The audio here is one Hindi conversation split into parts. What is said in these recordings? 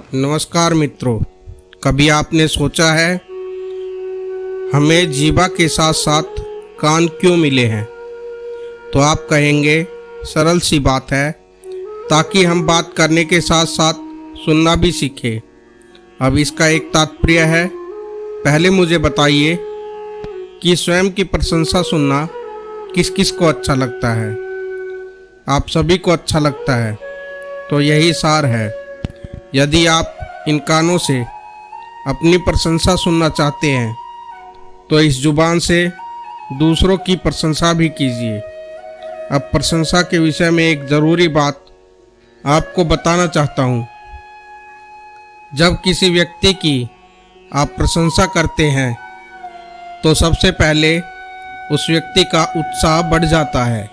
नमस्कार मित्रों, कभी आपने सोचा है हमें जीवा के साथ साथ कान क्यों मिले हैं? तो आप कहेंगे सरल सी बात है, ताकि हम बात करने के साथ साथ सुनना भी सीखें। अब इसका एक तात्पर्य है। पहले मुझे बताइए कि स्वयं की प्रशंसा सुनना किस किस को अच्छा लगता है? आप सभी को अच्छा लगता है। तो यही सार है। यदि आप इन कानों से अपनी प्रशंसा सुनना चाहते हैं तो इस जुबान से दूसरों की प्रशंसा भी कीजिए। अब प्रशंसा के विषय में एक ज़रूरी बात आपको बताना चाहता हूँ। जब किसी व्यक्ति की आप प्रशंसा करते हैं तो सबसे पहले उस व्यक्ति का उत्साह बढ़ जाता है,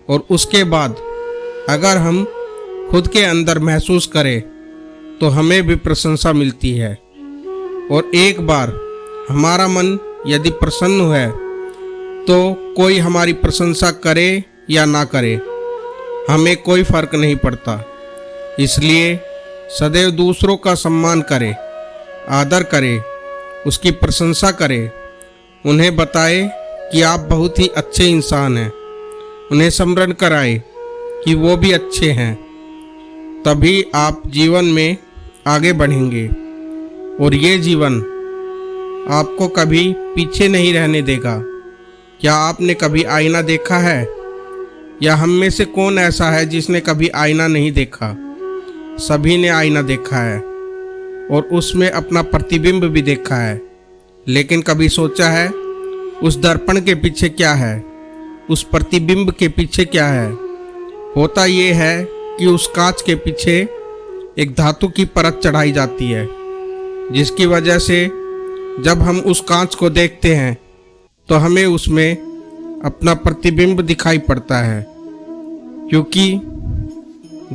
और उसके बाद अगर हम खुद के अंदर महसूस करें तो हमें भी प्रशंसा मिलती है। और एक बार हमारा मन यदि प्रसन्न है तो कोई हमारी प्रशंसा करे या ना करे, हमें कोई फर्क नहीं पड़ता। इसलिए सदैव दूसरों का सम्मान करें, आदर करें, उसकी प्रशंसा करें, उन्हें बताएं कि आप बहुत ही अच्छे इंसान हैं, उन्हें स्मरण कराएं कि वो भी अच्छे हैं। तभी आप जीवन में आगे बढ़ेंगे और ये जीवन आपको कभी पीछे नहीं रहने देगा। क्या आपने कभी आईना देखा है? या हम में से कौन ऐसा है जिसने कभी आईना नहीं देखा? सभी ने आईना देखा है और उसमें अपना प्रतिबिंब भी देखा है। लेकिन कभी सोचा है उस दर्पण के पीछे क्या है? उस प्रतिबिंब के पीछे क्या है? होता ये है कि उस कांच के पीछे एक धातु की परत चढ़ाई जाती है, जिसकी वजह से जब हम उस कांच को देखते हैं तो हमें उसमें अपना प्रतिबिंब दिखाई पड़ता है, क्योंकि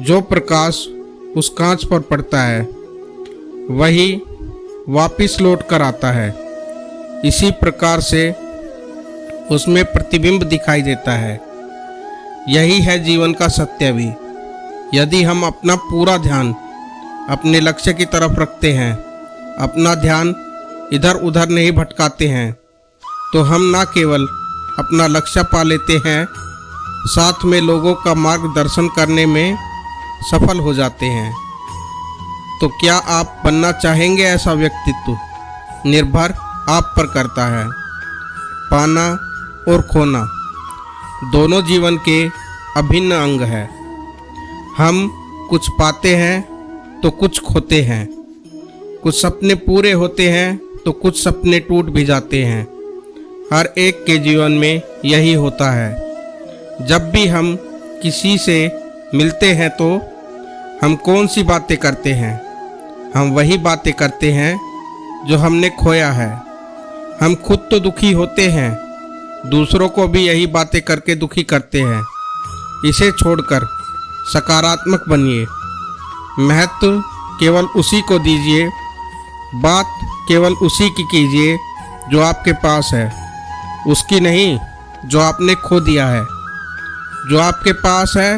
जो प्रकाश उस कांच पर पड़ता है वही वापस लौट कर आता है। इसी प्रकार से उसमें प्रतिबिंब दिखाई देता है। यही है जीवन का सत्य भी। यदि हम अपना पूरा ध्यान अपने लक्ष्य की तरफ रखते हैं, अपना ध्यान इधर उधर नहीं भटकाते हैं, तो हम ना केवल अपना लक्ष्य पा लेते हैं, साथ में लोगों का मार्गदर्शन करने में सफल हो जाते हैं। तो क्या आप बनना चाहेंगे ऐसा व्यक्तित्व? निर्भर आप पर करता है। पाना और खोना दोनों जीवन के अभिन्न अंग है। हम कुछ पाते हैं तो कुछ खोते हैं, कुछ सपने पूरे होते हैं तो कुछ सपने टूट भी जाते हैं। हर एक के जीवन में यही होता है। जब भी हम किसी से मिलते हैं तो हम कौन सी बातें करते हैं? हम वही बातें करते हैं जो हमने खोया है। हम खुद तो दुखी होते हैं, दूसरों को भी यही बातें करके दुखी करते हैं। इसे छोड़कर सकारात्मक बनिए। महत्व केवल उसी को दीजिए, बात केवल उसी की कीजिए जो आपके पास है, उसकी नहीं जो आपने खो दिया है। जो आपके पास है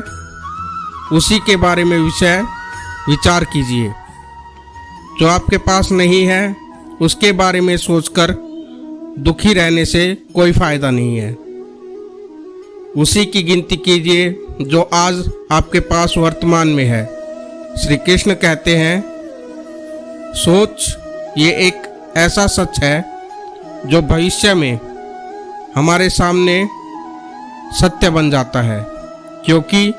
उसी के बारे में विचार कीजिए। जो आपके पास नहीं है उसके बारे में सोचकर दुखी रहने से कोई फायदा नहीं है। उसी की गिनती कीजिए जो आज आपके पास वर्तमान में है। श्री कृष्ण कहते हैं, सोच ये एक ऐसा सच है जो भविष्य में हमारे सामने सत्य बन जाता है, क्योंकि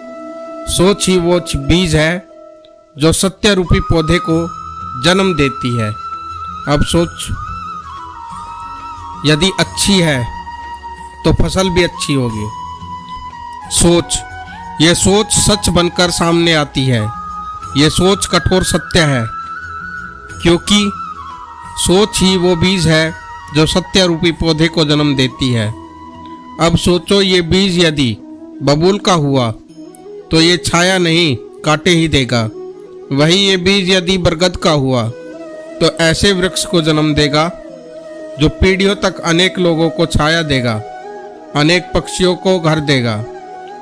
सोच ही वो बीज है जो सत्य रूपी पौधे को जन्म देती है। अब सोच यदि अच्छी है तो फसल भी अच्छी होगी। ये सोच सच बनकर सामने आती है। ये सोच कठोर सत्य है, क्योंकि सोच ही वो बीज है जो सत्य रूपी पौधे को जन्म देती है। अब सोचो, ये बीज यदि बबूल का हुआ तो ये छाया नहीं कांटे ही देगा। वही ये बीज यदि बरगद का हुआ तो ऐसे वृक्ष को जन्म देगा जो पीढ़ियों तक अनेक लोगों को छाया देगा, अनेक पक्षियों को घर देगा।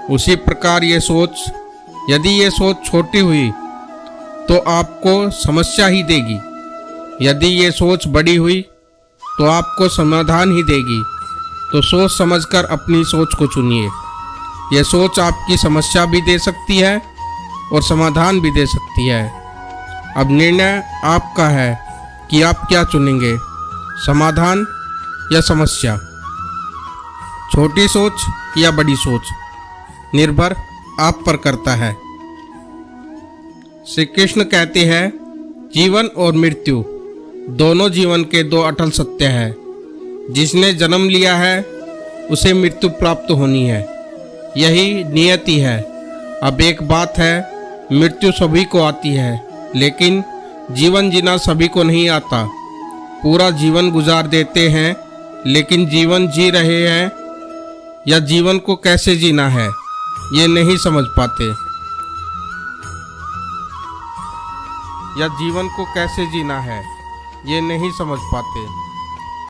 उसी प्रकार ये सोच, यदि ये सोच छोटी हुई तो आपको समस्या ही देगी। यदि ये सोच बड़ी हुई तो आपको समाधान ही देगी। तो सोच समझकर अपनी सोच को चुनिए। यह सोच आपकी समस्या भी दे सकती है और समाधान भी दे सकती है। अब निर्णय आपका है कि आप क्या चुनेंगे, समाधान या समस्या। छोटी सोच या बड़ी सोच निर्भर आप पर करता है। श्री कृष्ण कहते हैं, जीवन और मृत्यु दोनों जीवन के दो अटल सत्य हैं। जिसने जन्म लिया है उसे मृत्यु प्राप्त होनी है, यही नियति है। अब एक बात है, मृत्यु सभी को आती है, लेकिन जीवन जीना सभी को नहीं आता। पूरा जीवन गुजार देते हैं, लेकिन जीवन जी रहे हैं या जीवन को कैसे जीना है ये नहीं समझ पाते। या जीवन को कैसे जीना है ये नहीं समझ पाते।